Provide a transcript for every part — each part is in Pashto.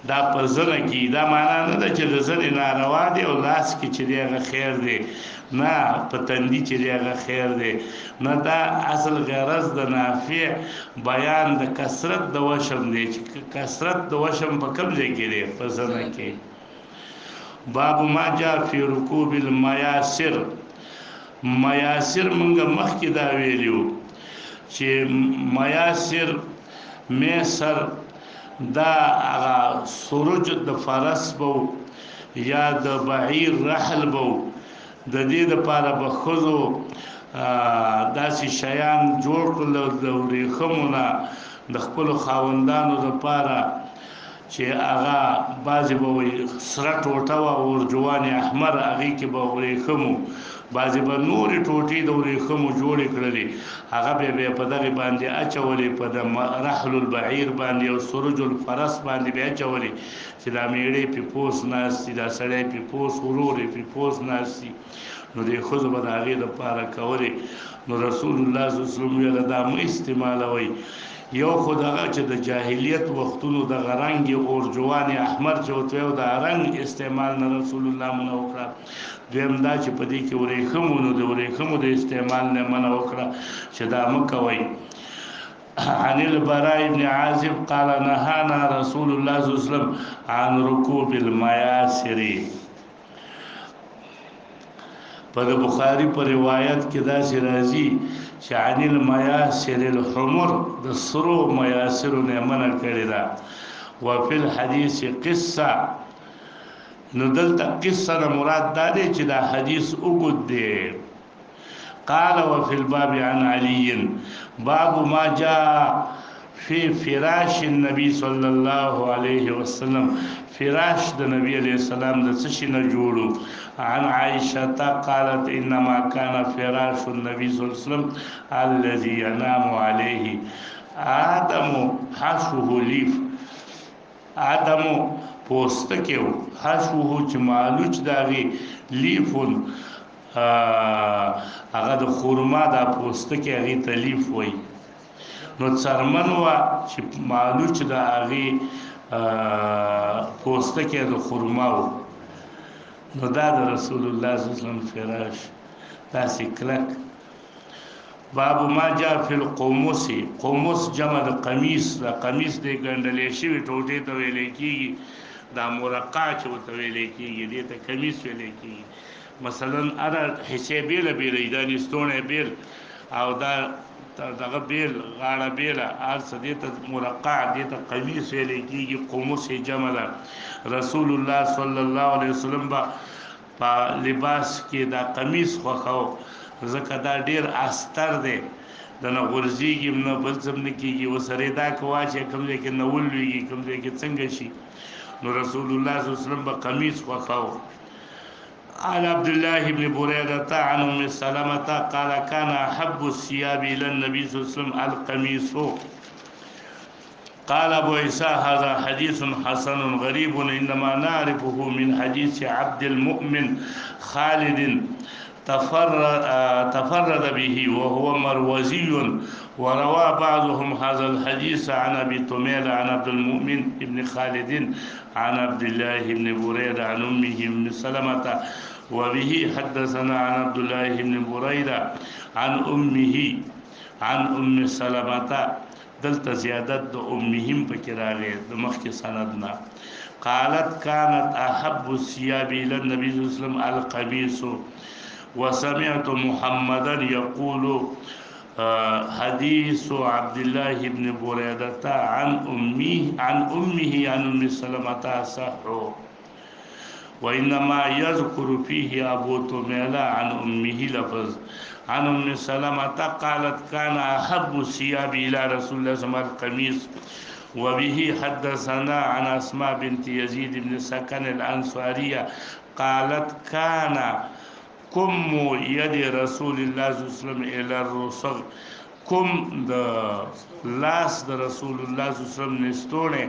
دا په زنه کې دا معنا نه ده چې د زنې ناروا دی او لاس کې چې دی هغه خیر دی نه په تندي چې دی هغه خیر دی نه دا اصل غرض د نافع بیان د کثرت د وشم دی چې کثرت د وشم په کوم ځای کې دی په زنه کې باب ما جاء فی رکوب المیاسر میاسر مونږه مخکې دا ویلیو چې میاسر میسر دا هغه سروج د فرس بو یا د بعیر رحل بو د دې لپاره به ښځو داسې شیان جوړ کړل د ورېښمونه د خپلو خاوندانو لپاره چې هغه بعضې به وایي سره ټوټه وه ورجوانې احمر هغې کې به ورېښمو بعضې به نورې ټوټې د ورېښمو جوړې کړلې هغه بیا په دغې باندې اچولې په د رحل البعیر باندې او سروج الفرس باندې بیا اچولې چې دا میړې پې پوس ناست دي دا سړی پې پوس ورور یې پې پوس ناست دي نو دې ښځو به د هغې دپاره کولې نو رسول الله صلی الله علیه وسلم ویله دا مه استعمالوئ یو خو دغه چې د جاهلیت وختونو دغه رنګ اورجوان احمر چې ورته یو د رنګ استعمال نه رسول الله منع وکړه دویم دا چې په دې کې ورېښمو نو د ورېښمو د استعمال نه منع وکړه چې دا مه کوئ عن البراء بن عازب قال نهانا رسول الله صلی الله علیه وسلم عن رکوب المياسر په د بخاری په روایت کې داسې راځي چې عن المياسر الحمر د سرو میاسرو نه منع کړې ده وفي الحديث قصه نو دلته قصه نه مراد دا دی چې دا حدیث اوږد دی قال وفي الباب عن علي باب ما جاء في فراش النبي صلى الله عليه وسلم فراش د نبی علیہ السلام د څه شي نه جوړو عن عائشه قالت انما كان فراش النبي صلى الله عليه وسلم الذي ينام عليه آدم حشوه لیف آدم پوستکیو حشوه چې مالوچ داغي لیفون هغه د خورما د پوستکی هغه تلیف وای نو څرمن وا چې مالوچ د هغه پوستکی د خورما نو دا د رسول الله صلی الله علیه وسلم فراش داسې کلک باب ما جاء فی القمص قمص جمع د قمیص د قمیص د ګنډلې شوی ټوټې ته ویل کېږي دا مرقع چې ورته ویل کېږي دې ته قمیص ویل کېږي مثلا اره حصې بیل بیل دا نستونه بیل او دا دغه بیل غاړه بیل هر څه دې ته مرقع دې ته قمیص ویل کېږي قمص جمع ده رسول الله صلی الله علیه وسلم په لباس کې دا قمیص خوښاو ځکه دا ډیر استر دی د نه غورځېږي نه بل څه نه کېږي وسره دا که واچې کوم ځای کې نه ولوېږي کوم ځای کې څنګه شي نو رسول الله صلی الله علیه وسلم به قمیص خوښاو عن عبد الله بن بريدة عن ام سلمة قال كان احب الثياب الى النبي صلى الله عليه وسلم القميص قال ابو عيسى هذا حديث حسن غريب انما نعرفه من حديث عبد المؤمن خالد تفرد به وهو مروزي وروى بعضهم هذا الحديث عن ابي طميل عن عبد المؤمن بن خالد عن عبد الله بن بريدة عن امه ام سلمة وبه حدثنا عن عبد الله بن بريدة عن امه عن ام سلمة دلته زیادت د امهم پکې راغی د مخکې سندنا قالت كانت احب الثياب الى النبي صلى الله عليه وسلم القميص وسمعت محمدا يقول حديث عبد الله بن بريدة عن امه عن ام سلمة صح وانما يذكر فيه ابو طميل عن امه لفظ عن ام سلمة قالت كان احب الثياب الى رسول الله صلى الله عليه وسلم القميص وبه حدثنا عن اسماء بنت يزيد بن سكن الانصاريه قالت كان كم يد رسول الله صلى الله عليه وسلم الى الرسغ كم د لاس د رسول الله صلی الله علیه وسلم نستونه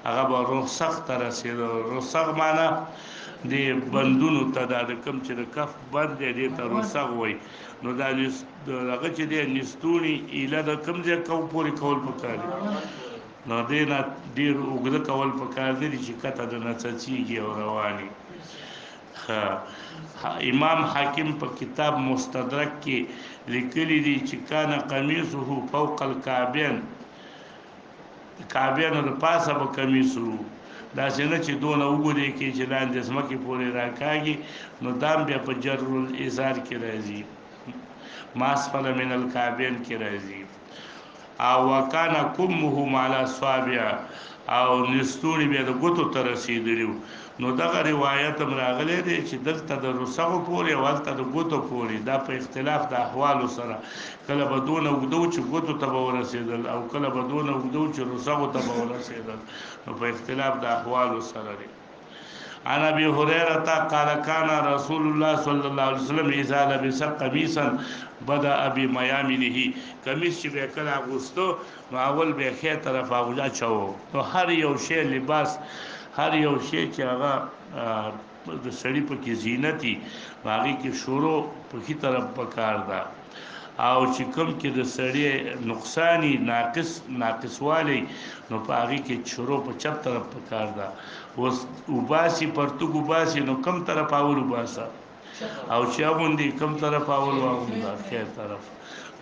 هغه به رسغ ته رسید رسغ معنا د بندونو ته د کم چې د کف بند دی ته رسغ وای نو دا هغه چې د نستونی اله د کم ځای کو پوری کول پکاري نو دینا ډیر وګړه کول په کار دي چې کته د نڅچیږي او رواني. امام حاکم په کتاب مستدرک کې لیکلی دي چې کان قمیصه فوق الكعبین، کعبین د پاسه به قمیصو دا څنګه چې دونه وګوري کې چې لاندې سمکه پورې راکاږي نو دام بیا په جر الازار کې راځي، ماسفل من الكعبین کې راځي. او وکانا کمه مال اصابع او نستونی بیا د ګوتو ته رسیدلیو. نو دغه روایت هم راغلی دی چې دلته د رسغو پورې او هلته د ګوتو پورې، دا په اختلاف د احوالو سره، کله به دونه اوږده چې ګوتو ته به ورسېدل او کله به دونه اوږده چې رسغو ته به ورسېدل، نو په اختلاف د احوالو سره دی. عن ابي هريره قال كان رسول الله صلى الله عليه وسلم اذا لبس قميصا بدا بميامنه، قمیص چې به کله اغوستو نو اول به خې طرف اغوجا چاو. نو هر یو شی لباس، هر یو شی چې هغه د سړی په کې زینتی هغه کې شروع په کی طرف پکار ده، او چې کوم کې د سړی نقصانی ناقص والی نو په هغه کې شروع په چپ طرف پکار ده. وباسي پرتګ وباسي نو کم طرف اول وباسه او چې باندې کم طرف اول واغونده خیر طرف،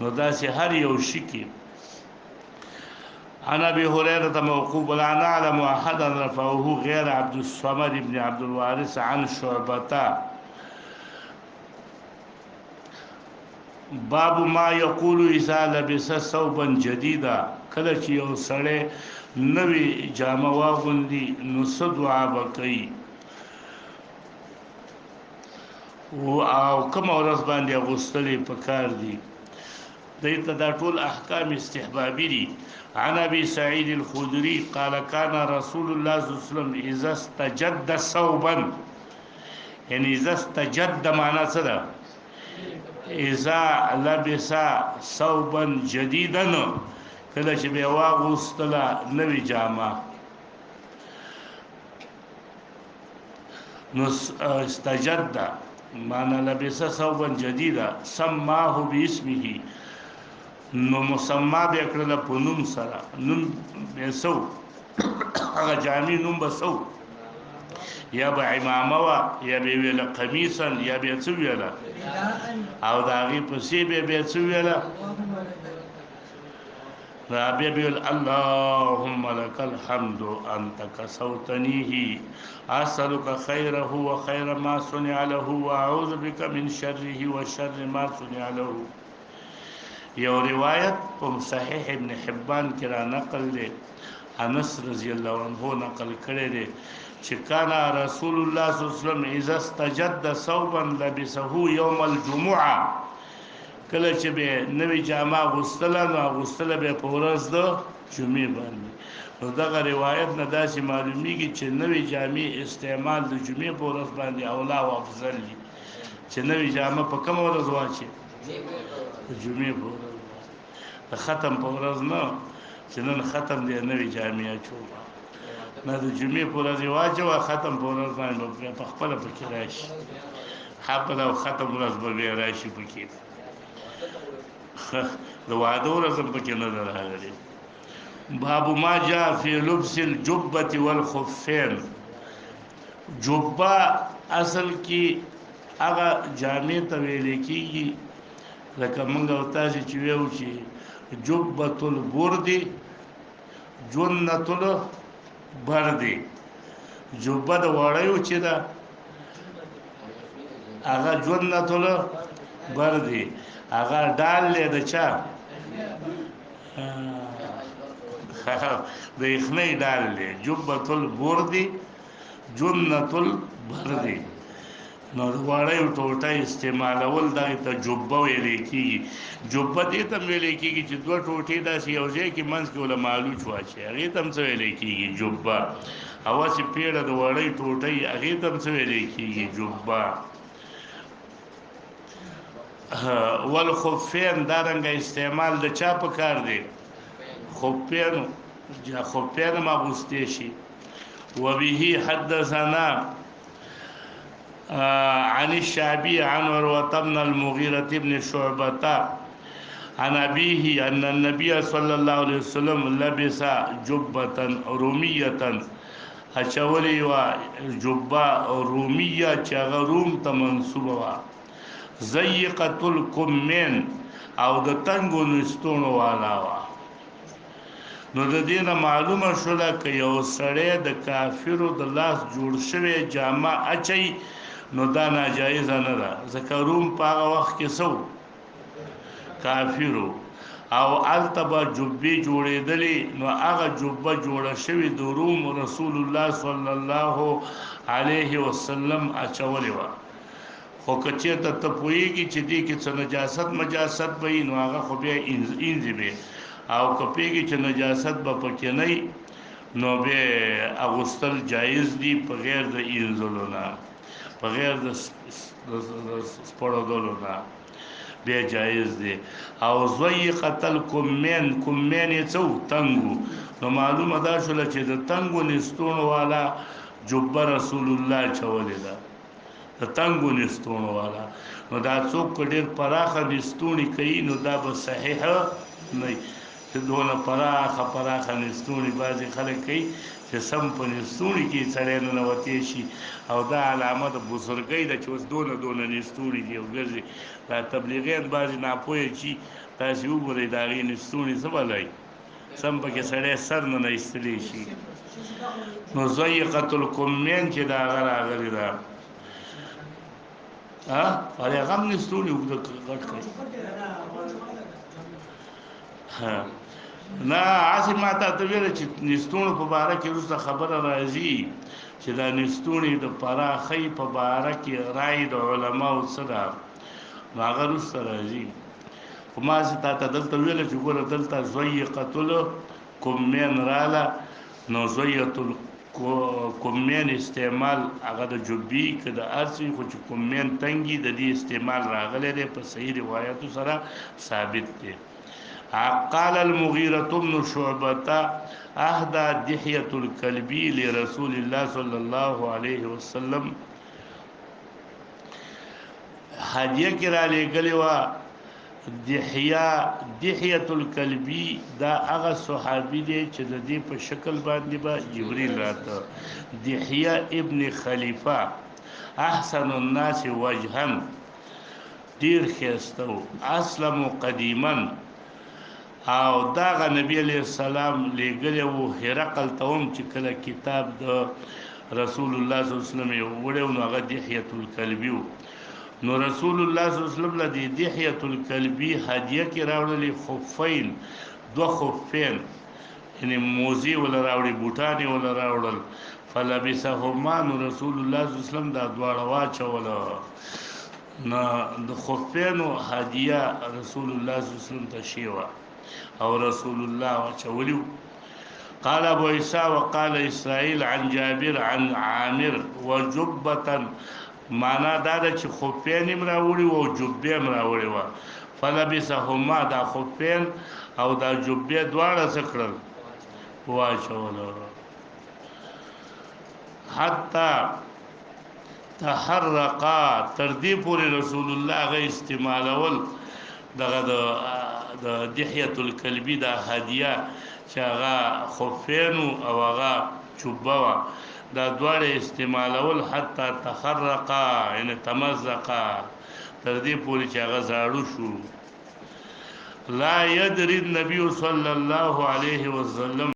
نو داسې هر یو شي کې. عن ابي هريره موقوف لا نعلم احدا رفعه غير عبد الصمد بن عبد الوارث عن شعبة. باب ما يقول اذا لبس ثوبا جديدا، کله چې یو سړی نوی جامه واغوندي نو څه دعا به کوي او کوم ورځ باندې اغوستلې پکار دي. دایته دا ټول احکام استحبابي دي. عن ابي سعيد الخدري قال كان رسول الله صلى الله عليه وسلم اذا استجد ثوبا، یعنی اذا استجد معنا څه ده؟ اذا لبس ثوبا جديدا، کله چې به واغوستله نوی جامه نو استجد معنا لبس ثوبا جديدا سماه باسمه، نو مسما به کړل په نوم سره، نوم به سو هغه جامې نوم به سو، یا به عمامه وا یا به ویل قمیصا یا به څه ویل او دا غي پسې به څه ویل رابع بيقول اللهم لك الحمد أنت كسوتنيه أسألك خيره وخير ما صنع له وأعوذ بك من شره وشر ما صنع له. یو روایت په صحیح ابن حبان کې را نقل دی، انس رضی الله عنه نقل کړی دی چې کان رسول الله صلی الله علیه وسلم اذا استجد ثوبا لبسه يوم الجمعه، کله چې به نوی جامه غوستله نو غوستله به په ورځ د جمعې باندې. نو دغه روایت نه داسې معلومیږي چې نوی جامې استعمال د جمعې په ورځ باندې اولا او افضل دي، چې نوی جامه په کوم ورځ واچي؟ د جمعې په ورځ، د ختم په ورځ نه چې نن ختم دی نوی جامې اچو، نه د جمعې په ورځ واچو، ختم په ورځ باندې په خپل پکې راشي، حبل او ختم ورځ به راشي پکې، د واده ورځ پکې نه راغلي. باب ما جاء في لبس الجبة والخفين، جبه اصل کې هغه جامې ته ویل کېږي لکه موږ او تاسو چې ویو چې جبة البرد جنة البرد، جبه د وړیو چې ده هغه جنة البرد، هغه ډال له د چا د یخنۍ ډال له جبة البرد جنة البرد. نو د وړیو ټوټه استعمالول دغه ته جبه ویل کېږي. جبه دې ته ویل کېږي چې دوه ټوټې داسې یو ځای کې منځ کې ولا مالوچ واچي، هغې ته هم څه ویل کېږي؟ جبه. هوسې پیړه د وړۍ ټوټۍ هغې ته هم څه ویل کېږي؟ جبه. والخفین دارنګه استعمال د چا په کار دی؟ خفین، خفین ما غوستې شي. وبه حدثنا عن الشعبي عن عروة بن المغيرة بن شعبة عن ابيه ان النبي صلى الله عليه وسلم لبس جبة رومية اچولی و جبه رومیه چې هغه روم ته منصوبه وه ضیقة الکمین او د تنګو نستونو والا وه. نو د دې نه معلومه شوله که یو سړی د کافرو د لاس جوړ شوی جامه اچي نو دا ناجایزه نه ده، ځکه روم په هغه وخت کې سو کافرو او التبا جبې جوړېدلې، نو هغه جبه جوړه شوې د روم رسول الله صلی الله علیه وسلم اچولې وه. خو که چېرته ته پوهېږي چې دې کې څه نجاست مجاست به وي نو هغه خو بیا انځي به، او که پوهېږي چې نجاست به پکې نه وي نو بیا اغوستل جایز دي په غیر د انځلو نه، په غیر د سپړدلو نه بیا جایز دی. او ضیقة الکمین، کمین یې څه تنګو، نو معلومه دا شوله چې د تنګو نستونو والا جبه رسول الله چولې ده، د تنګو نستونو والا. نو دا څوک ډېر پراخه نستونی کوي نو دا به صحیح نه وي، چې دونه پراخه نستونی بعضې خلک کوي چې سم په نستوني کې سړی ننوتی شي، او دا علامه د بزرګۍ ده چې اوس دونه نستوني دي او ګرځي. دا تبلیغیان بعضې ناپوهه چې تاسې وګورئ د هغې نستوني څه بلئ سم پکې سړی سر نه ایستلی شي. نو ضیقة الکمین چې د هغه راغلې ده هغې هغه هم نستوني اوږده غټ کړي نه هسې ما ته ویله چې نستونو په باره کې وروسته خبره راځي چې دا نستوني د پراخۍ په باره کې رایې د علماو څه ده نو هغه وروسته راځي. خو ما هسې تا ته دلته ویله چې ګوره دلته ضیقة الکمین راله، نو ضیقة الکمین استعمال هغه د جبې که د هر څه خو چې کمین تنګي د دې استعمال راغلی دی په صحیح روایتو سره ثابت دی. قال المغيرة بن شعبة اهدى دحية الكلبي لرسول الله صلى الله عليه وسلم، هدیه کې را لېږلې وه دحیة الکلبي، دا هغه صحابي دی چې د دې په شکل باندې به جبريل راته. دحیه ابن خلیفه احسن الناس وجها، ډیر ښایسته و، اسلم قدیما، او داغه نبی علیہ السلام لېږلی و هرقل ته هم چې کله کتاب د رسول الله صلی الله علیه وسلم یې وړی نو هغه دحیة الکلبي و. نو رسول الله صلی الله علیه وسلم له دې دحیة الکلبي هدیه کې راوړلې خفین، دوه خفین یعنې موزې وله راوړي، بوټان یې وله راوړل. فلبسهما، نو رسول الله صلی الله علیه وسلم دا دواړه واچوله. نو د خفینو هدیه رسول الله صلی الله علیه وسلم ته شوې وه او رسول الله واچولیو. قال ابو عيسى وقال اسرائيل عن جابر عن عامر وجبة، معنا دا ده چې خفین هم راوړي او جبې هم راوړې وه. فلبسهما، دا خفین او دا جبې دواړه څه کړل واچوله. حتی تحرقا، تر دې پورې رسول الله هغه استعمالول دغه د دحیة الکلبي دا هدیه چې هغه خفینو او هغه چوبه وه، دا دواړه استعمالول حتی تخرقا یعنی تمزقا، تر دې پورې چې هغه زاړه شو. لا يدري النبي صلی الله علیه وسلم